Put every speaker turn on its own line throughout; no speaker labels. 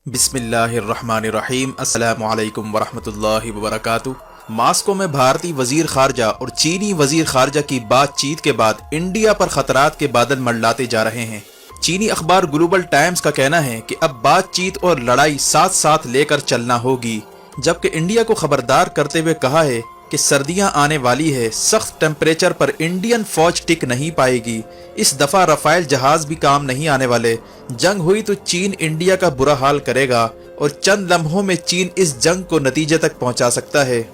बिस्मिल्लाहिर्रहमानिर्रहीम। अस्सलामु अलैकुम वरहमतुल्लाहि वबरकातुहू। मास्को में भारतीय वजीर खारजा और चीनी वजीर खारजा की बातचीत के बाद इंडिया पर खतरात के बादल मंडलाते जा रहे हैं। चीनी अखबार ग्लोबल टाइम्स का कहना है कि अब बातचीत और लड़ाई साथ साथ लेकर चलना होगी, जबकि इंडिया को खबरदार करते हुए कहा है कि सर्दियां आने वाली है, सख्त टेम्परेचर पर इंडियन फौज टिक नहीं पाएगी। इस दफा रफाइल जहाज भी काम नहीं आने वाले। जंग हुई तो चीन इंडिया का बुरा हाल करेगा और चंद लम्हों में चीन इस जंग को नतीजे तक पहुंचा सकता है।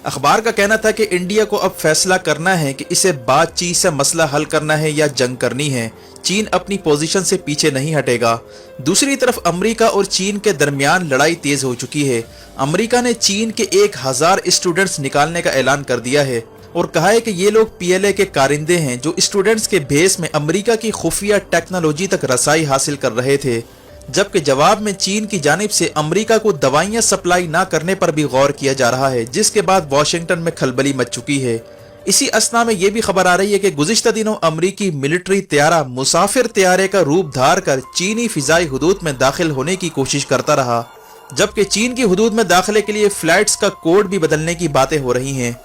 अखबार का कहना था कि इंडिया को अब फैसला करना है कि इसे बातचीत से मसला हल करना है या जंग करनी है। चीन अपनी पोजीशन से पीछे नहीं हटेगा। दूसरी तरफ अमेरिका और चीन के दरमियान लड़ाई तेज हो चुकी है। अमेरिका ने चीन के 1000 स्टूडेंट्स निकालने का ऐलान कर दिया है और कहा है कि ये लोग पीएलए के कारिंदे हैं जो स्टूडेंट्स के भेस में अमेरिका की खुफिया टेक्नोलॉजी तक रसाई हासिल कर रहे थे, जबकि जवाब में चीन की जानिब से अमेरिका को दवाइयां सप्लाई ना करने पर भी गौर किया जा रहा है, जिसके बाद वाशिंगटन में खलबली मच चुकी है। इसी असना में यह भी खबर आ रही है कि गुज़िश्ता दिनों अमरीकी मिलिट्री त्यारा मुसाफिर त्यारे का रूप धार कर चीनी फिजाई हुदूद में दाखिल होने की कोशिश करता रहा, जबकि चीन की हुदूद में दाखिले के लिए फ्लाइट्स का कोड भी बदलने की बातें हो रही हैं।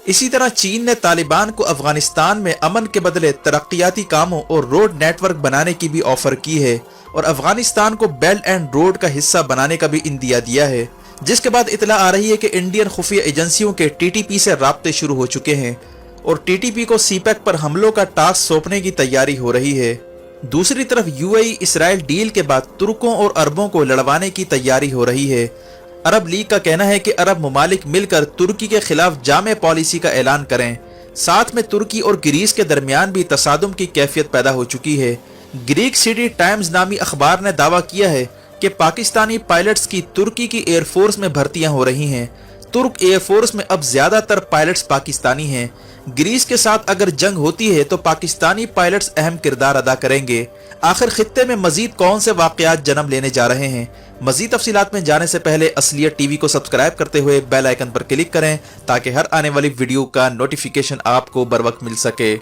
इसी तरह चीन ने तालिबान को अफगानिस्तान में अमन के बदले तरक्याती कामों और रोड नेटवर्क बनाने की भी ऑफर की है और अफगानिस्तान को बेल्ट एंड रोड का हिस्सा बनाने का भी इंदिया दिया है, जिसके बाद इतला आ रही है कि इंडियन खुफिया एजेंसियों के टीटीपी से राब्ते शुरू हो चुके हैं और टीटीपी को सीपैक पर हमलों का टास्क सौंपने की तैयारी हो रही है। दूसरी तरफ यूएई इसराइल डील के बाद तुर्कों और अरबों को लड़वाने की तैयारी हो रही है। अरब लीग का कहना है कि अरब ममालिक मिलकर तुर्की के खिलाफ जामे पॉलिसी का ऐलान करें। साथ में तुर्की और ग्रीस के दरमियान भी तसादुम की कैफियत पैदा हो चुकी है। ग्रीक सिटी टाइम्स नामी अखबार ने दावा किया है कि पाकिस्तानी पायलट्स की तुर्की की एयरफोर्स में भर्तियां हो रही हैं। तुर्क एयरफोर्स में अब ज्यादातर पायलट्स पाकिस्तानी हैं। ग्रीस के साथ अगर जंग होती है तो पाकिस्तानी पायलट्स अहम किरदार अदा करेंगे। आखिर खित्ते में मजीद कौन से वाकयात जन्म लेने जा रहे हैं? मजीद तफसीलात में जाने से पहले असलियत टीवी को सब्सक्राइब करते हुए बेल आइकन पर क्लिक करें ताकि हर आने वाली वीडियो का नोटिफिकेशन आपको बर वक्त मिल सके।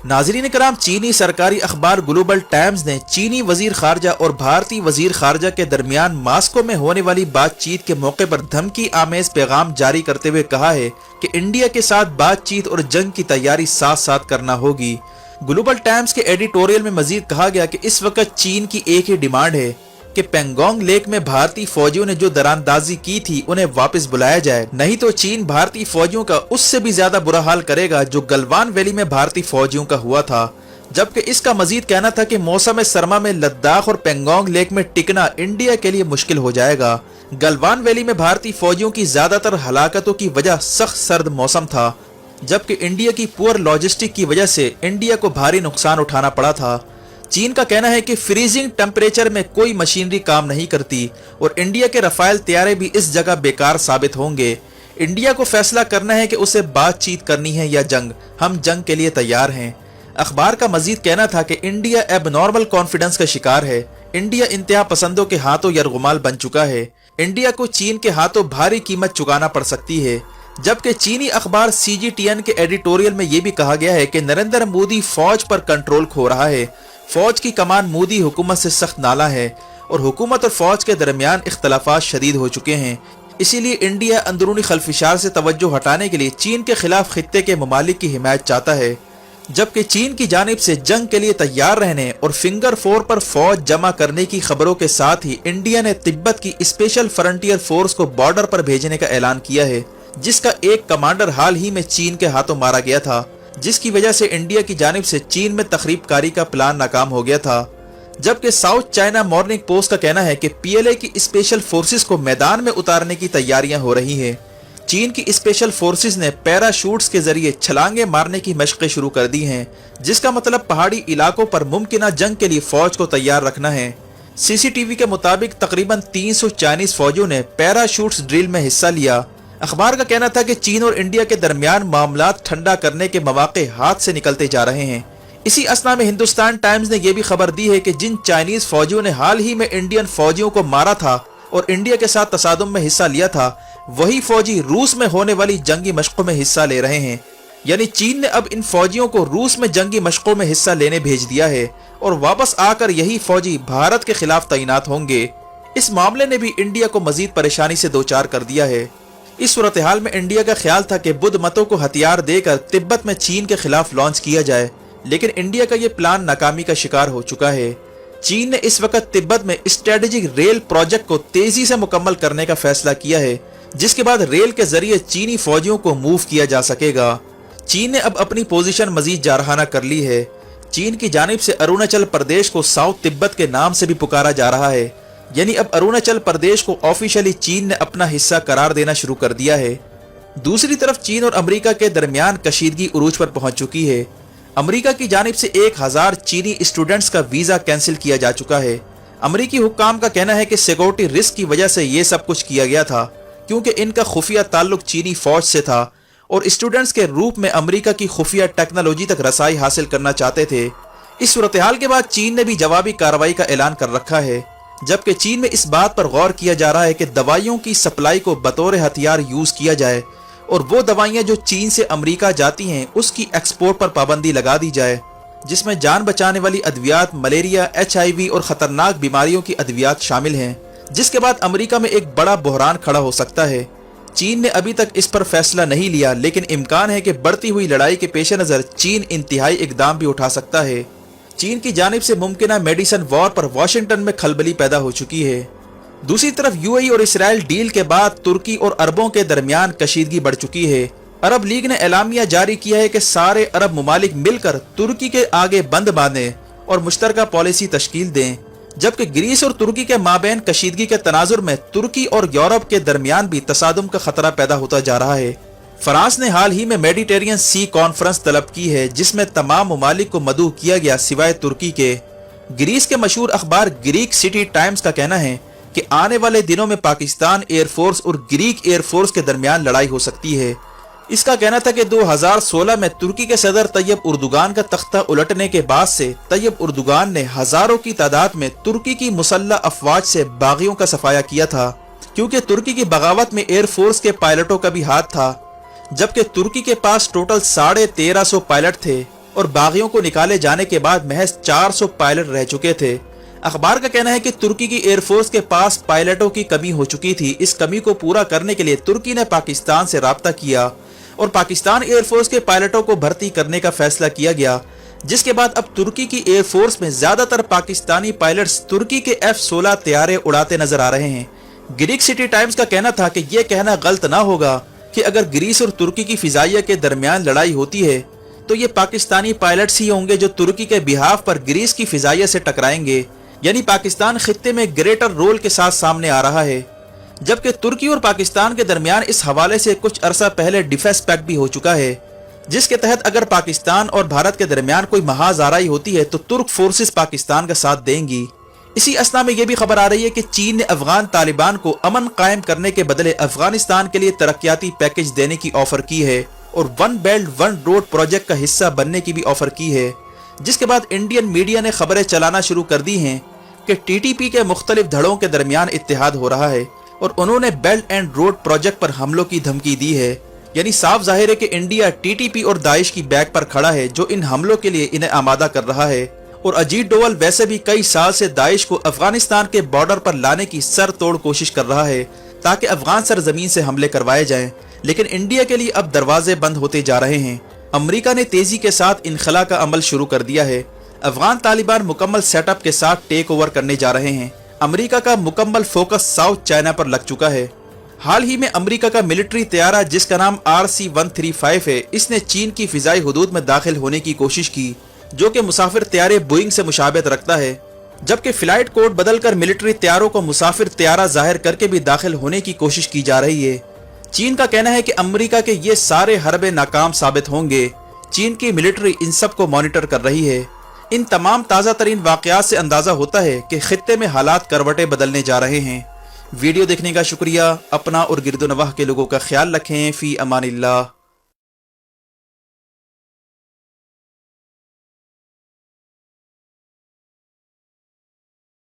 नाजरीन कराम, चीनी सरकारी अखबार ग्लोबल टाइम्स ने चीनी वजीर खारजा और भारतीय वजीर खारजा के दरमियान मास्को में होने वाली बातचीत के मौके पर धमकी आमेज पैगाम जारी करते हुए कहा है कि इंडिया के साथ बातचीत और जंग की तैयारी साथ साथ करना होगी। ग्लोबल टाइम्स के एडिटोरियल में मजीद कहा गया कि इस वक्त चीन की एक ही डिमांड है कि पेंगोंग लेक में भारतीय फौजियों ने जो दरारंदाजी की थी उन्हें वापस बुलाया जाए, नहीं तो चीन भारतीय फौजियों का उससे भी ज्यादा बुरा हाल करेगा जो गलवान वैली में भारतीय फौजियों का हुआ था। जबकि इसका मजीद कहना था कि मौसम सरमा में लद्दाख और पेंगोंग लेक में टिकना इंडिया के लिए मुश्किल हो जाएगा। गलवान वैली में भारतीय फौजियों की ज्यादातर हलाकतों की वजह सख्त सर्द मौसम था, जबकि इंडिया की पुअर लॉजिस्टिक की वजह से इंडिया को भारी नुकसान उठाना पड़ा था। चीन का कहना है कि फ्रीजिंग टेम्परेचर में कोई मशीनरी काम नहीं करती और इंडिया के रफाइल तैयारे भी इस जगह बेकार साबित होंगे। इंडिया को फैसला करना है कि उसे बातचीत करनी है या जंग। हम जंग के लिए तैयार हैं। अखबार का मजीद कहना था कि इंडिया एबनॉर्मल कॉन्फिडेंस का शिकार है। इंडिया इंतहा पसंदों के हाथों यरगुमाल बन चुका है। इंडिया को चीन के हाथों भारी कीमत चुकाना पड़ सकती है। जबकि चीनी अखबार सीजीटीएन के एडिटोरियल में यह भी कहा गया है कि नरेंद्र मोदी फौज पर कंट्रोल खो रहा है। फौज की कमान मोदी हुकूमत से सख्त नाला है और हुकूमत और फौज के दरमियान इख्तलाफात शदीद हो चुके हैं। इसीलिए इंडिया अंदरूनी खलफिशार से तवज्जो हटाने के लिए चीन के खिलाफ खित्ते के ममालिक की हिमायत चाहता है, जबकि चीन की जानिब से जंग के लिए तैयार रहने और फिंगर 4 पर फौज जमा करने की खबरों के साथ ही इंडिया ने तिब्बत की स्पेशल फ्रंटियर फोर्स को बॉर्डर पर भेजने का ऐलान किया है, जिसका एक कमांडर हाल ही में चीन के हाथों मारा गया था, जिसकी वजह से इंडिया की जानिब से चीन में तखरीबकारी का प्लान नाकाम हो गया था। जबकि साउथ चाइना मॉर्निंग पोस्ट का कहना है कि पीएलए की स्पेशल फोर्सेस को मैदान में उतारने की तैयारियां हो रही हैं। चीन की स्पेशल फोर्सेस ने पैराशूट्स के जरिए छलांगे मारने की मशक़ें शुरू कर दी हैं, जिसका मतलब पहाड़ी इलाकों पर मुमकिना जंग के लिए फौज को तैयार रखना है। सीसीटीवी के मुताबिक तकरीबन 300 चाइनीज फौजियों ने पैराशूट्स ड्रिल में हिस्सा लिया। अखबार का कहना था कि चीन और इंडिया के दरमियान मामलात ठंडा करने के मौके हाथ से निकलते जा रहे हैं। इसी असना में हिंदुस्तान टाइम्स ने यह भी खबर दी है कि जिन चाइनीज फौजियों ने हाल ही में इंडियन फौजियों को मारा था और इंडिया के साथ तसादुम में हिस्सा लिया था, वही फौजी रूस में होने वाली जंगी मशकों में हिस्सा ले रहे हैं। यानी चीन ने अब इन फौजियों को रूस में जंगी मशकों में हिस्सा लेने भेज दिया है और वापस आकर यही फौजी भारत के खिलाफ तैनात होंगे। इस मामले ने भी इंडिया को मजीद परेशानी से दो चार कर दिया है। इस सूरत हाल में इंडिया का ख्याल था कि बुद्ध मतों को हथियार देकर तिब्बत में चीन के खिलाफ लॉन्च किया जाए, लेकिन इंडिया का ये प्लान नाकामी का शिकार हो चुका है। चीन ने इस वक्त तिब्बत में स्ट्रेटेजिक रेल प्रोजेक्ट को तेजी से मुकम्मल करने का फैसला किया है, जिसके बाद रेल के जरिए चीनी फौजियों को मूव किया जा सकेगा। चीन ने अब अपनी पोजीशन मजीद जारहाना कर ली है। चीन की जानिब से अरुणाचल प्रदेश को साउथ तिब्बत के नाम से भी पुकारा जा रहा है, यानी अब अरुणाचल प्रदेश को ऑफिशियली चीन ने अपना हिस्सा करार देना शुरू कर दिया है। दूसरी तरफ चीन और अमेरिका के दरमियान कशीदगी उरूज पर पहुंच चुकी है। अमेरिका की जानिब से 1000 चीनी स्टूडेंट्स का वीजा कैंसिल किया जा चुका है। अमेरिकी हुक्काम का कहना है कि सिक्योरिटी रिस्क की वजह से ये सब कुछ किया गया था, क्योंकि इनका खुफिया ताल्लुक चीनी फौज से था और स्टूडेंट्स के रूप में अमेरिका की खुफिया टेक्नोलॉजी तक रसाई हासिल करना चाहते थे। इस सूरत हाल के बाद चीन ने भी जवाबी कार्रवाई का ऐलान कर रखा है, जबकि चीन में इस बात पर गौर किया जा रहा है कि दवाइयों की सप्लाई को बतौर हथियार यूज किया जाए और वो दवाइयां जो चीन से अमेरिका जाती हैं उसकी एक्सपोर्ट पर पाबंदी लगा दी जाए, जिसमें जान बचाने वाली अद्वियात, मलेरिया, HIV और खतरनाक बीमारियों की अद्वियात शामिल हैं, जिसके बाद अमेरिका में एक बड़ा बहरान खड़ा हो सकता है। चीन ने अभी तक इस पर फैसला नहीं लिया, लेकिन इम्कान है कि बढ़ती हुई लड़ाई के पेश नज़र चीन इंतहाई इकदाम भी उठा सकता है। चीन की जानिब से मुमकिना मेडिसिन वॉर पर वाशिंगटन में खलबली पैदा हो चुकी है। दूसरी तरफ UAE और इसराइल डील के बाद तुर्की और अरबों के दरमियान कशीदगी बढ़ चुकी है। अरब लीग ने एलामिया जारी किया है कि सारे अरब मुमालिक मिलकर तुर्की के आगे बंद बांधें और मुश्तरका पॉलिसी तश्कील दें, जबकि ग्रीस और तुर्की के माबैन कशीदगी के तनाजुर में तुर्की और यूरोप के दरमियान भी तसादुम का खतरा पैदा होता जा रहा है। फ्रांस ने हाल ही में मेडिटेरियन सी कॉन्फ्रेंस तलब की है, जिसमें तमाम मुमालिक को मदऊ किया गया सिवाय तुर्की के। ग्रीस के मशहूर अखबार ग्रीक सिटी टाइम्स का कहना है कि आने वाले दिनों में पाकिस्तान एयरफोर्स और ग्रीक एयरफोर्स के दरमियान लड़ाई हो सकती है। इसका कहना था कि 2016 में तुर्की के सदर तैयब उर्दुगान का तख्ता उलटने के बाद से तैयब उर्दुगान ने हजारों की तादाद में तुर्की की मुसल्लह अफवाज से बागियों का सफाया किया था, क्योंकि तुर्की की बगावत में एयरफोर्स के पायलटों का भी हाथ था, जबकि तुर्की के पास टोटल 1350 पायलट थे और बागियों को निकाले जाने के बाद महज 400 पायलट रह चुके थे। अखबार का कहना है कि तुर्की की एयरफोर्स के पास पायलटों की कमी हो चुकी थी। इस कमी को पूरा करने के लिए तुर्की ने पाकिस्तान से राब्ता किया और पाकिस्तान एयरफोर्स के पायलटों को भर्ती करने का फैसला किया गया, जिसके बाद अब तुर्की की एयरफोर्स में ज्यादातर पाकिस्तानी पायलट्स तुर्की के F-16 तैयारे उड़ाते नजर आ रहे हैं। ग्रीक सिटी टाइम्स का कहना था कि यह कहना गलत ना होगा कि अगर ग्रीस और तुर्की की फिजाइया के दरमियान लड़ाई होती है तो ये पाकिस्तानी पायलट्स ही होंगे जो तुर्की के बिहाफ पर ग्रीस की फिजाइया से टकराएंगे, यानी पाकिस्तान खित्ते में ग्रेटर रोल के साथ सामने आ रहा है। जबकि तुर्की और पाकिस्तान के दरमियान इस हवाले से कुछ अरसा पहले डिफेंस पैक्ट भी हो चुका है, जिसके तहत अगर पाकिस्तान और भारत के दरमियान कोई महाजाराई होती है तो तुर्क फोर्सेस पाकिस्तान का साथ देंगी। इसी असना में यह भी खबर आ रही है कि चीन ने अफगान तालिबान को अमन कायम करने के बदले अफगानिस्तान के लिए तरक्याती पैकेज देने की ऑफर की है और one belt one road project का हिस्सा बनने की भी ऑफर की है, जिसके बाद इंडियन मीडिया ने खबरें चलाना शुरू कर दी हैं कि TTP के मुख्तलिफ धड़ों के दरमियान इत्तेहाद हो रहा है और उन्होंने बेल्ट एंड रोड प्रोजेक्ट पर हमलों की धमकी दी है। यानी साफ जाहिर है कि इंडिया TTP और दाइश की बैक पर खड़ा है, जो इन हमलों के लिए इन्हें आमादा कर रहा है। और अजीत डोवल वैसे भी कई साल से दाइश को अफगानिस्तान के बॉर्डर पर लाने की सर तोड़ कोशिश कर रहा है ताकि अफगान सरजमीन से हमले करवाए जाएं, लेकिन इंडिया के लिए अब दरवाजे बंद होते जा रहे हैं। अमेरिका ने तेजी के साथ इनखला का अमल शुरू कर दिया है। अफगान तालिबान मुकम्मल सेटअप के साथ टेक ओवर करने जा रहे हैं। अमेरिका का मुकम्मल फोकस साउथ चाइना पर लग चुका है। हाल ही में अमेरिका का मिलिट्री तैयारा जिसका नाम RC-135 है, इसने चीन की फिजाई हुदूद में दाखिल होने की कोशिश की, जो कि मुसाफिर तैयारे बोइंग से मुशाबहत रखता है, जबकि फ्लाइट कोड बदलकर मिलिट्री तैयारों को मुसाफिर तैयारा जाहिर करके भी दाखिल होने की कोशिश की जा रही है। चीन का कहना है कि अमेरिका के ये सारे हरबे नाकाम साबित होंगे। चीन की मिलिट्री इन सब को मॉनिटर कर रही है। इन तमाम ताज़ा तरीन वाक़यात से अंदाज़ा होता है कि खित्ते में हालात करवटें बदलने जा रहे हैं। वीडियो देखने का शुक्रिया। अपना और गिरदो नवाह के लोगों का ख्याल रखें। फ़ी अमानिल्लाह।